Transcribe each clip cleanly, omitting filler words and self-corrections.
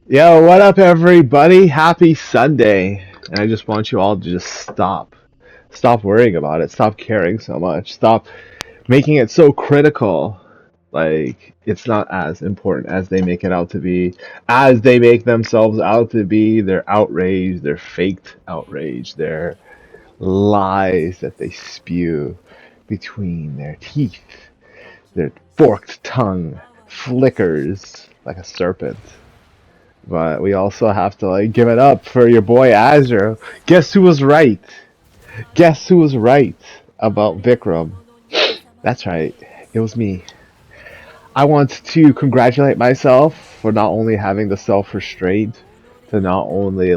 Yo, what up, everybody? Happy Sunday. And I just want you all to just stop. Stop worrying about it. Stop caring so much. Stop making it so critical. Like, it's not as important as they make it out to be, as they make themselves out to be. Their outrage, their faked outrage, their lies that they spew between their teeth, their forked tongue flickers like a serpent. But we also have to like give it up for your boy Azure. Guess who was right? Guess who was right about Vikram? That's right. It was me. I want to congratulate myself for not only having the self-restraint to not only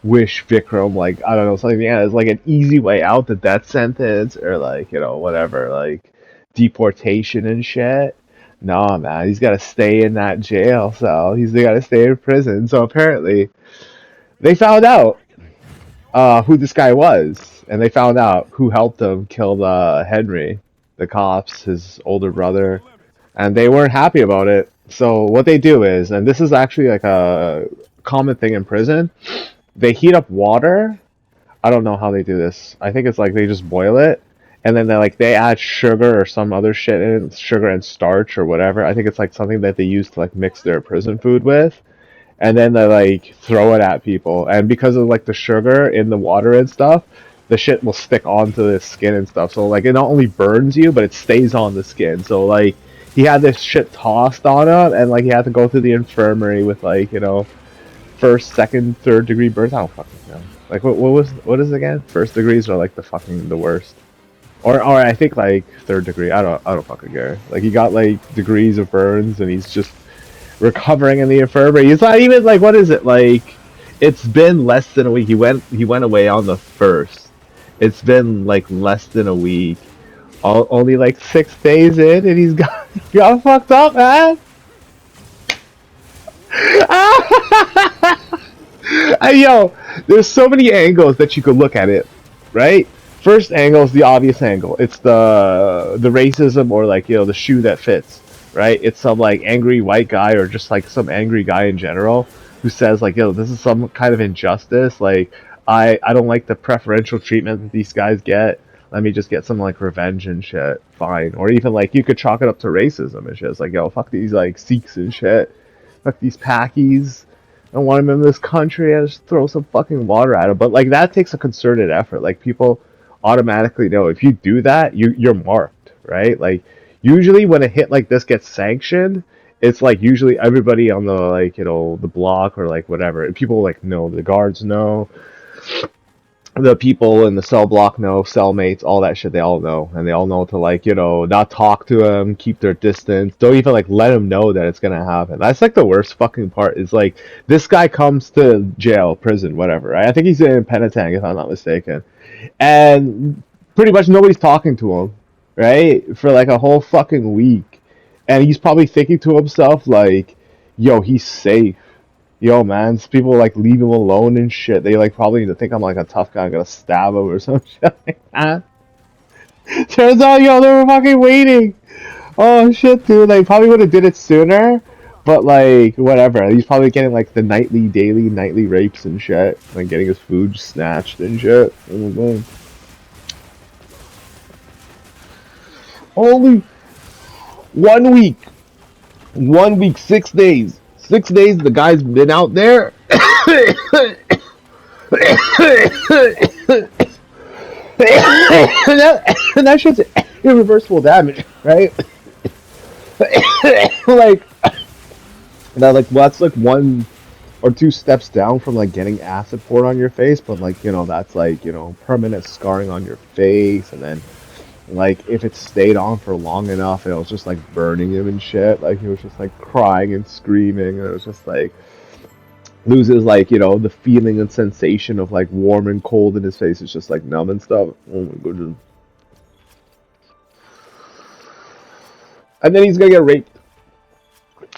wish Vikram like I don't know something it's like an easy way out the death sentence or whatever like deportation and shit. No, man, he's got to stay in that jail cell. He's got to stay in prison. So apparently, they found out who this guy was, and they found out who helped him kill Henry, the cops, his older brother, and they weren't happy about it. So what they do is, and this is actually like a common thing in prison, they heat up water. I don't know how they do this. I think it's like they just boil it, and then they add sugar or some other shit in it, sugar and starch or whatever. I think it's like something that they use to like mix their prison food with, and then they like throw it at people. And because of like the sugar in the water and stuff, the shit will stick onto the skin and stuff. So like it not only burns you, but it stays on the skin. So like he had this shit tossed on him, and like he had to go to the infirmary with first, second, third degree burns. I don't fucking know. Like what is it again? First degrees are like the worst. Or I think like third degree. I don't fucking care. Like he got like degrees of burns and he's just recovering in the infirmary. It's not even like what is it like? It's been less than a week. He went away on the first. It's been like less than a week. Only like 6 days in, and he got fucked up, man. Yo, there's so many angles that you could look at it, right? First angle is the obvious angle. It's the racism or the shoe that fits, right? It's some like angry white guy or just like some angry guy in general who says like, yo, this is some kind of injustice. Like I don't like the preferential treatment that these guys get. Let me just get some like revenge and shit. Fine. Or even like you could chalk it up to racism and shit. It's like, yo, fuck these like Sikhs and shit. Fuck these Pakis. I don't want him in this country. I just throw some fucking water at him. But like that takes a concerted effort. Like people automatically know if you do that, you're marked, right? Like usually when a hit like this gets sanctioned, it's like usually everybody on the the block or like whatever. People like know, the guards know, the people in the cell block know, cellmates, all that shit, they all know. And they all know to not talk to him, keep their distance. Don't even like let him know that it's gonna happen. That's like the worst fucking part is like this guy comes to jail, prison, whatever, right? I think he's in Penitang if I'm not mistaken. And pretty much nobody's talking to him, right? For like a whole fucking week. And he's probably thinking to himself like, yo, he's safe. Yo, man, people like leave him alone and shit. They like probably need to think I'm like a tough guy. I'm gonna stab him or some shit like that. Turns out, yo, they were fucking waiting. Oh shit, dude. They probably would have did it sooner, but like whatever. He's probably getting like the nightly rapes and shit, like getting his food snatched and shit. Oh, only 1 week. 1 week, 6 days. 6 days. The guy's been out there. And that shit's irreversible damage, right? Like that, like well, that's like one or two steps down from like getting acid poured on your face, but like that's like permanent scarring on your face, and then like if it stayed on for long enough, it was just like burning him and shit. Like he was just like crying and screaming, and it was just like loses the feeling and sensation of like warm and cold in his face. It's just like numb and stuff. Oh my goodness. And then he's gonna get raped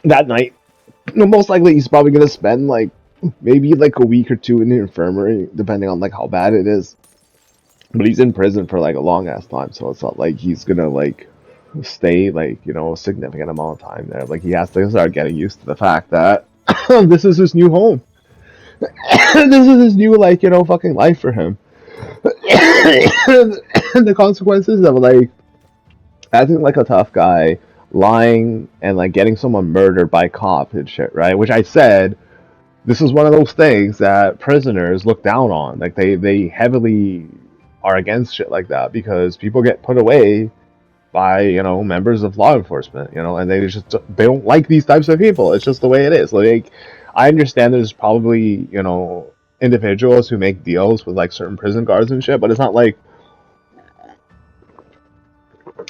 that night. Most likely he's probably gonna spend like maybe like a week or two in the infirmary, depending on like how bad it is. But he's in prison for like a long ass time, so it's not like he's gonna like stay like a significant amount of time there. Like he has to start getting used to the fact that This is his new home. This is his new, like, fucking life for him. And the consequences of, like, acting like a tough guy, lying, and, like, getting someone murdered by cops and shit, right? Which I said, this is one of those things that prisoners look down on. Like, they heavily are against shit like that because people get put away by, members of law enforcement, and they don't like these types of people. It's just the way it is. Like, I understand there's probably, individuals who make deals with, like, certain prison guards and shit, but it's not like,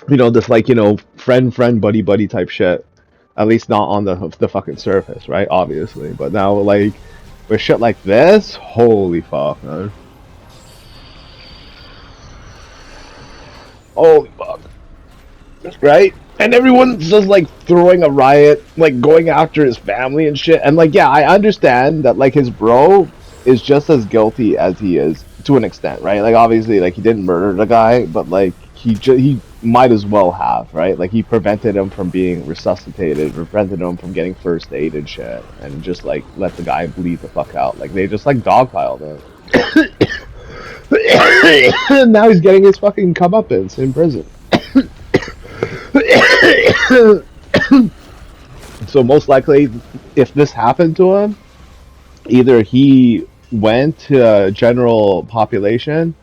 this, like, friend buddy buddy type shit. At least not on the fucking surface, right? Obviously, but now, like, with shit like this, holy fuck, man. Holy fuck. Right? And everyone's just, like, throwing a riot, like, going after his family and shit. And, like, yeah, I understand that, like, his bro is just as guilty as he is to an extent, right? Like, obviously, like, he didn't murder the guy, but, like, he might as well have, right? Like, he prevented him from being resuscitated, prevented him from getting first aid and shit, and just, like, let the guy bleed the fuck out. Like, they just, like, dogpiled him. And now he's getting his fucking comeuppance in prison. So most likely, if this happened to him, either he went to general population,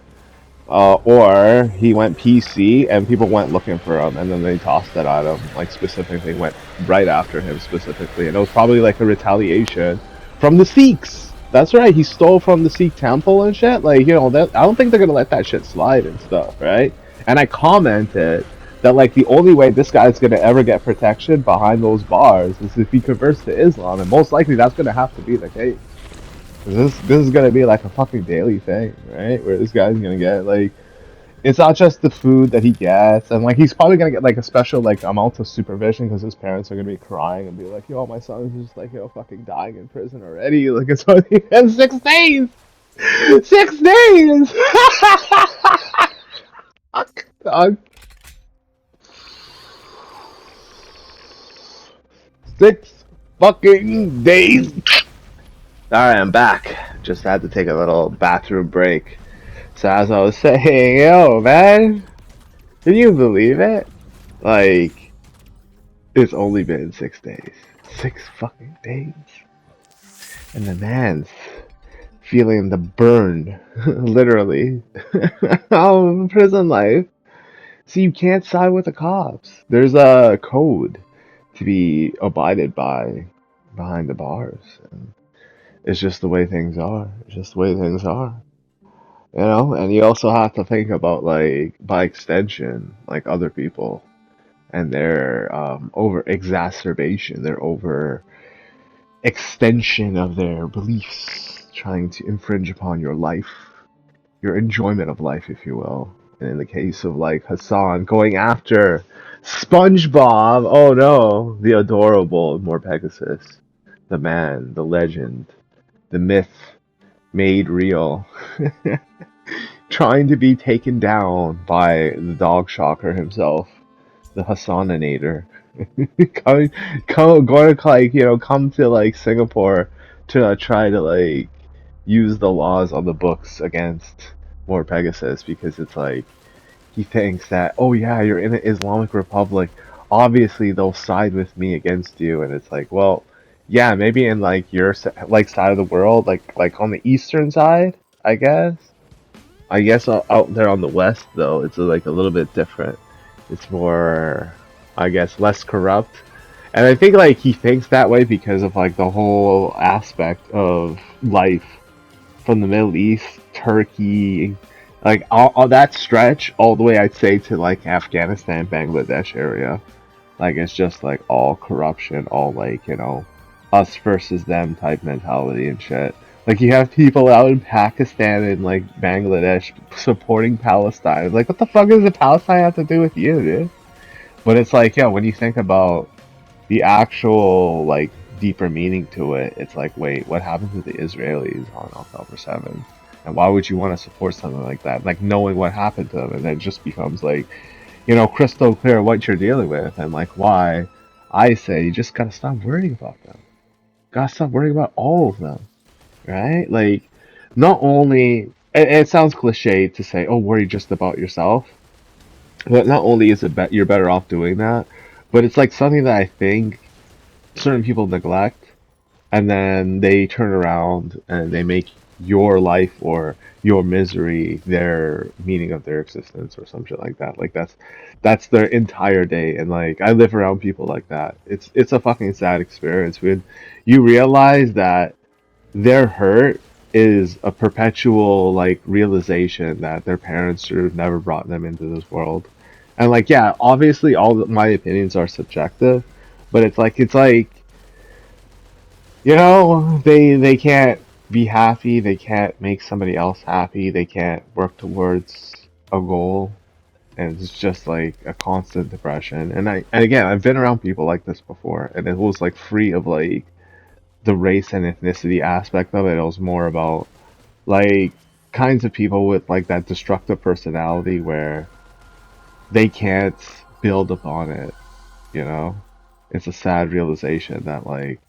or he went PC and people went looking for him, and then they tossed it at him, like, specifically went right after him specifically, and it was probably like a retaliation from the Sikhs. That's right, he stole from the Sikh temple and shit. Like, that, I don't think they're gonna let that shit slide and stuff, right? And I commented that, like, the only way this guy's gonna ever get protection behind those bars is if he converts to Islam, and most likely that's gonna have to be the case. This is gonna be like a fucking daily thing, right? Where this guy's gonna get, like, it's not just the food that he gets, and, like, he's probably gonna get, like, a special, like, amount of supervision because his parents are gonna be crying and be like, "Yo, my son's just, like, fucking dying in prison already. Like, it's only been 6 days, 6 days." Fuck, dog. 6 fucking days. Alright, I'm back. Just had to take a little bathroom break. So as I was saying, yo, man, can you believe it? Like, it's only been 6 days. 6 fucking days. And the man's feeling the burn, literally, of prison life. So you can't side with the cops. There's a code to be abided by behind the bars. And it's just the way things are. It's just the way things are. And you also have to think about, like, by extension, like, other people and their over exacerbation, their over extension of their beliefs, trying to infringe upon your life, your enjoyment of life, if you will. And in the case of, like, Hassan going after SpongeBob, oh no, the adorable Morpegasus, the man, the legend, the myth made real. Trying to be taken down by the dog shocker himself, the Hassaninator. Going to, like, come to, like, Singapore to try to, like, use the laws on the books against more Pegasus, because it's like he thinks that, oh yeah, you're in an Islamic Republic, obviously they'll side with me against you, and it's like, well, yeah, maybe in, like, your, like, side of the world, like on the eastern side, I guess. Out there on the west, though, it's, like, a little bit different. It's more, I guess, less corrupt. And I think, like, he thinks that way because of, like, the whole aspect of life from the Middle East, Turkey, like, all that stretch, all the way, I'd say, to, like, Afghanistan, Bangladesh area. Like, it's just, like, all corruption, all, like, us versus them type mentality and shit. Like, you have people out in Pakistan and, like, Bangladesh supporting Palestine. Like, what the fuck does the Palestine have to do with you, dude? But it's like, when you think about the actual, like, deeper meaning to it, it's like, wait, what happened to the Israelis on October 7th? And why would you want to support something like that? Like, knowing what happened to them, and then it just becomes, like, crystal clear what you're dealing with, and, like, why I say you just gotta stop worrying about them. gotta stop worrying about all of them, right? Like, not only it sounds cliche to say, "Oh, worry just about yourself," but not only is you're better off doing that, but it's like something that I think certain people neglect, and then they turn around and they make your life or your misery their meaning of their existence or something like that. Like that's their entire day. And like I live around people like that. It's a fucking sad experience when you realize that their hurt is a perpetual like realization that their parents should have never brought them into this world. And like yeah, obviously my opinions are subjective, but it's like they can't be happy, they can't make somebody else happy, they can't work towards a goal, and it's just like a constant depression. And again, I've been around people like this before, and it was like free of like the race and ethnicity aspect of it. It was more about like kinds of people with like that destructive personality where they can't build upon it, you know? It's a sad realization that like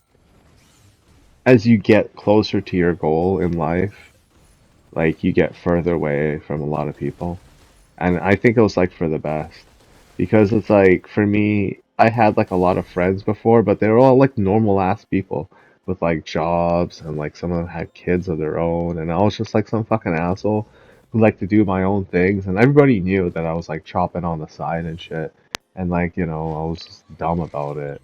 as you get closer to your goal in life, like you get further away from a lot of people. And I think it was like for the best. Because it's like for me, I had like a lot of friends before, but they were all like normal ass people with like jobs and like some of them had kids of their own and I was just like some fucking asshole who liked to do my own things and everybody knew that I was like chopping on the side and shit. And like, I was just dumb about it.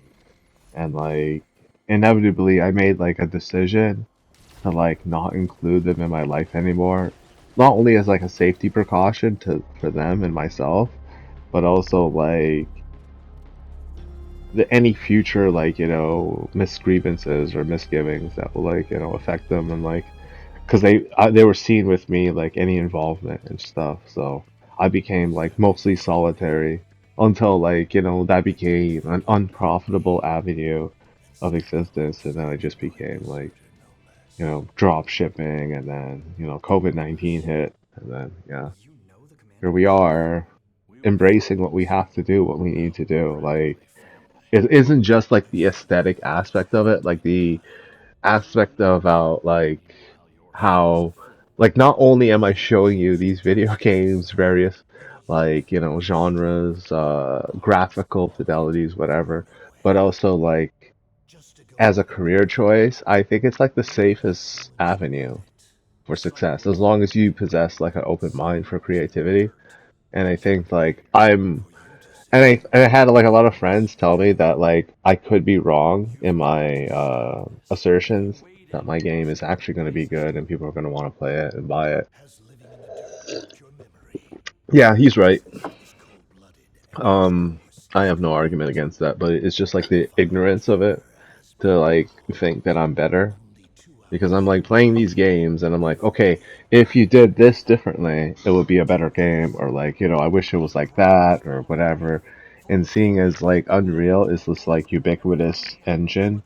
And like inevitably I made like a decision to like not include them in my life anymore. Not only as like a safety precaution to for them and myself, but also like any future like misgrievances or misgivings that will like affect them and like because they were seen with me like any involvement and stuff. So I became like mostly solitary until like that became an unprofitable avenue of existence, and then I just became like drop shipping, and then, COVID-19 hit, and then, yeah, here we are, embracing what we have to do, what we need to do. Like, it isn't just like the aesthetic aspect of it, like the aspect about like how, like, not only am I showing you these video games, various like, genres, graphical fidelities, whatever, but also like as a career choice, I think it's like the safest avenue for success as long as you possess like an open mind for creativity. And I think like I had like a lot of friends tell me that like I could be wrong in my assertions that my game is actually going to be good and people are going to want to play it and buy it. Yeah, he's right. um I have no argument against that, but it's just like the ignorance of it to like think that I'm better because I'm like playing these games and I'm like, okay, if you did this differently, it would be a better game, or like, I wish it was like that or whatever. And seeing as like Unreal is this like ubiquitous engine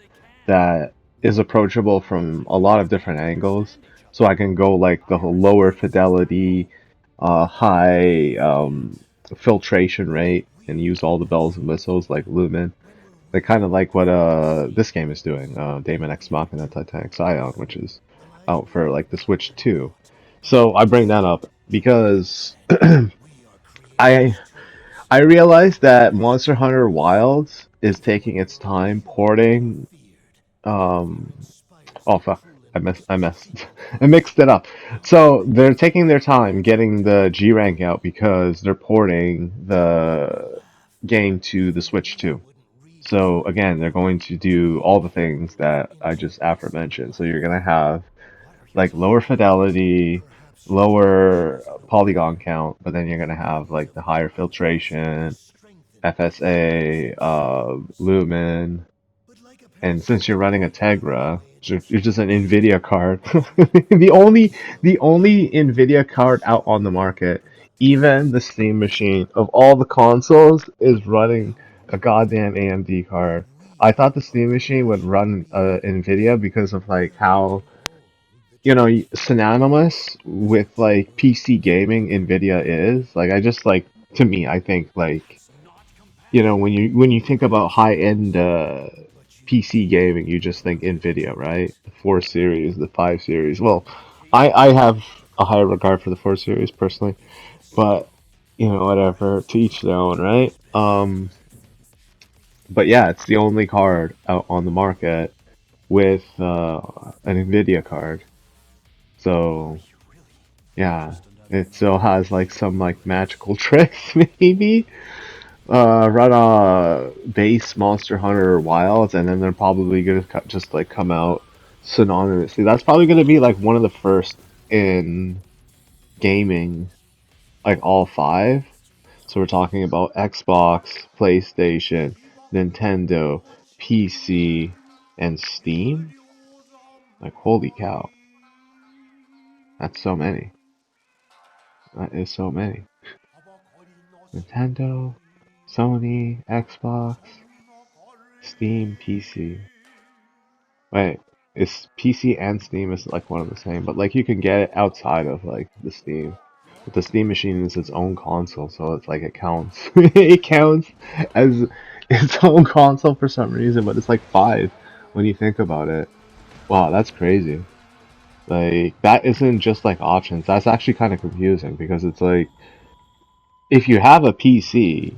that is approachable from a lot of different angles, so I can go like the lower fidelity, high filtration rate and use all the bells and whistles like Lumen, like kind of like what this game is doing, Daemon X Machina Titanic Scion, which is out for like the Switch 2. So I bring that up because I I realized that Monster Hunter Wilds is taking its time porting. Um, oh fuck, I mixed it up. So they're taking their time getting the G rank out because they're porting the game to the Switch 2. So again, they're going to do all the things that I just aforementioned. So you're gonna have like lower fidelity, lower polygon count, but then you're gonna have like the higher filtration, FSA, lumen, and since you're running a Tegra, you're just an Nvidia card. The only Nvidia card out on the market, even the Steam machine of all the consoles, is running a goddamn AMD card. I thought the Steam machine would run Nvidia because of like how synonymous with like PC gaming Nvidia is. Like I just like to me, I think like when you think about high end PC gaming, you just think Nvidia, right? The 4 series, the 5 series. Well, I have a higher regard for the 4 series personally, but whatever, to each their own, right? But yeah, it's the only card out on the market with an Nvidia card. So yeah, it still has like some like magical tricks maybe. Run a base Monster Hunter Wilds, and then they're probably gonna just like come out synonymously. That's probably gonna be like one of the first in gaming, like all five. So we're talking about Xbox, PlayStation, Nintendo, PC, and Steam. Like holy cow, that's so many. That is so many. Nintendo, Sony, Xbox, Steam, PC. Wait, is PC and Steam is like one of the same, but like you can get it outside of like the Steam. But the Steam machine is its own console, so it's like it counts. It counts as its own console for some reason, but it's like five when you think about it. Wow, that's crazy. Like that isn't just like options. That's actually kind of confusing because it's like if you have a PC,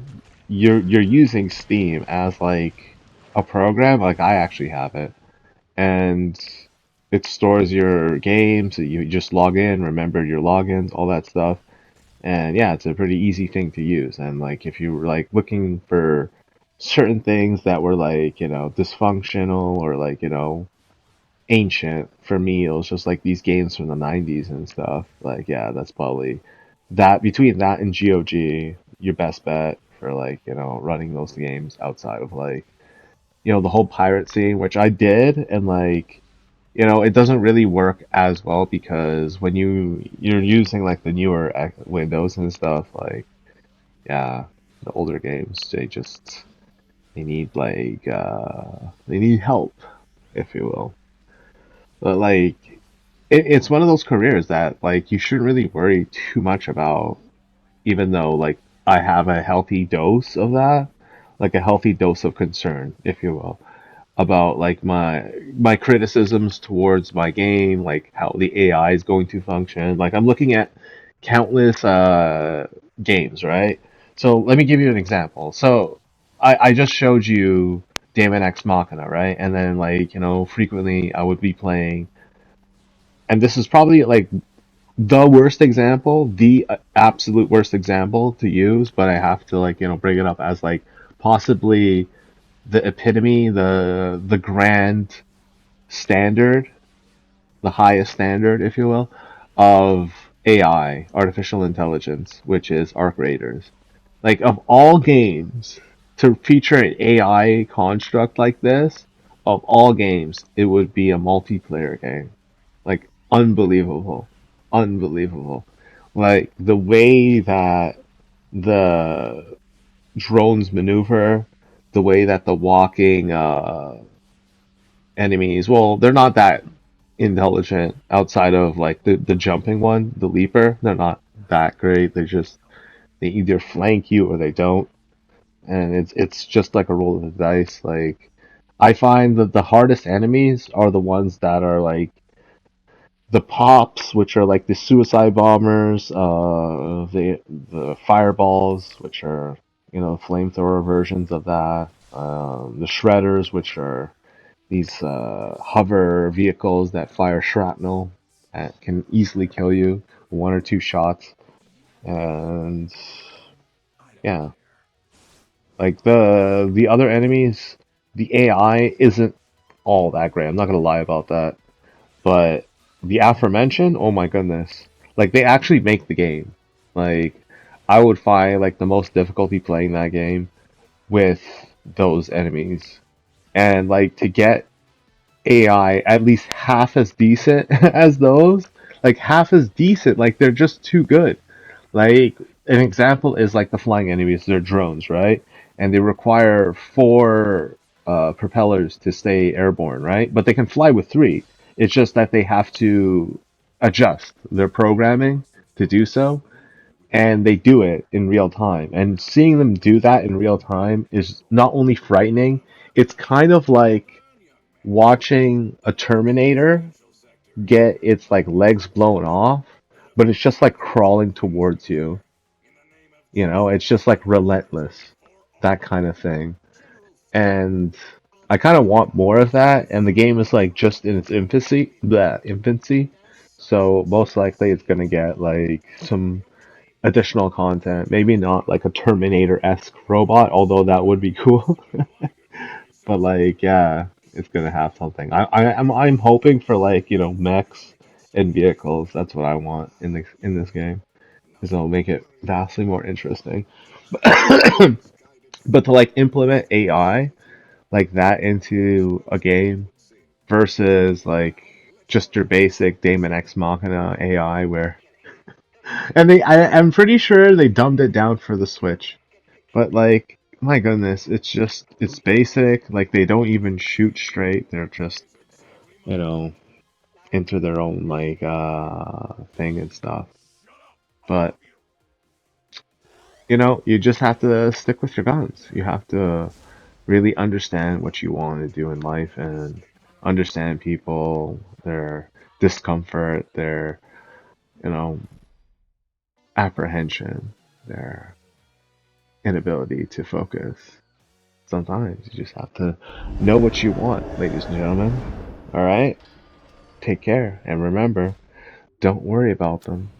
you're using Steam as like a program. Like I actually have it and it stores your games. You just log in, remember your logins, all that stuff. And yeah, it's a pretty easy thing to use. And like if you were like looking for certain things that were like, dysfunctional or like, ancient, for me it was just like these games from the 90s and stuff. Like yeah, that's probably that between that and GOG, your best bet for like, running those games outside of like, the whole pirate scene, which I did, and like it doesn't really work as well because when you're using like the newer Windows and stuff, like yeah, the older games they need like they need help, if you will. But like it's one of those careers that like you shouldn't really worry too much about, even though like I have a healthy dose of that, like a healthy dose of concern, if you will, about like my criticisms towards my game, like how the AI is going to function. Like I'm looking at countless games, right? So let me give you an example. So I just showed you Daemon X Machina, right? And then like, frequently I would be playing, and this is probably like the worst example, the absolute worst example to use, but I have to like, bring it up as like possibly the epitome, the grand standard, the highest standard, if you will, of AI, artificial intelligence, which is Arc Raiders. Like of all games to feature an AI construct like this, of all games, it would be a multiplayer game. Like unbelievable, unbelievable. Like the way that the drones maneuver, the way that the walking enemies, well, they're not that intelligent outside of like the jumping one, the leaper. They're not that great. They either flank you or they don't, and it's just like a roll of the dice. Like I find that the hardest enemies are the ones that are like the pops, which are like the suicide bombers, the fireballs, which are flamethrower versions of that, the shredders, which are these hover vehicles that fire shrapnel that can easily kill you one or two shots, and yeah, like the other enemies, the AI isn't all that great. I'm not gonna lie about that. But the aforementioned, oh my goodness. Like they actually make the game. Like I would find like the most difficulty playing that game with those enemies. And like to get AI at least half as decent as those, like half as decent, like they're just too good. Like an example is like the flying enemies, they're drones, right? And they require four propellers to stay airborne, right? But they can fly with three. It's just that they have to adjust their programming to do so, and they do it in real time. And seeing them do that in real time is not only frightening, it's kind of like watching a Terminator get its like legs blown off, but it's just like crawling towards you. You know, it's just like relentless, that kind of thing. And I kind of want more of that. And the game is like just in its infancy. So most likely it's gonna get like some additional content. Maybe not like a Terminator-esque robot, although that would be cool. But like, yeah, it's gonna have something. I'm hoping for like mechs and vehicles. That's what I want in this game, because it'll make it vastly more interesting. But to like implement AI like that into a game versus like just your basic Daemon X Machina AI, where I'm pretty sure they dumbed it down for the Switch. But like, my goodness, it's basic. Like they don't even shoot straight. They're just you know into their own like thing and stuff. But you just have to stick with your guns. You have to really understand what you want to do in life and understand people, their discomfort, their you know apprehension, their inability to focus. Sometimes you just have to know what you want, ladies and gentlemen. All right? Take care. And remember, don't worry about them.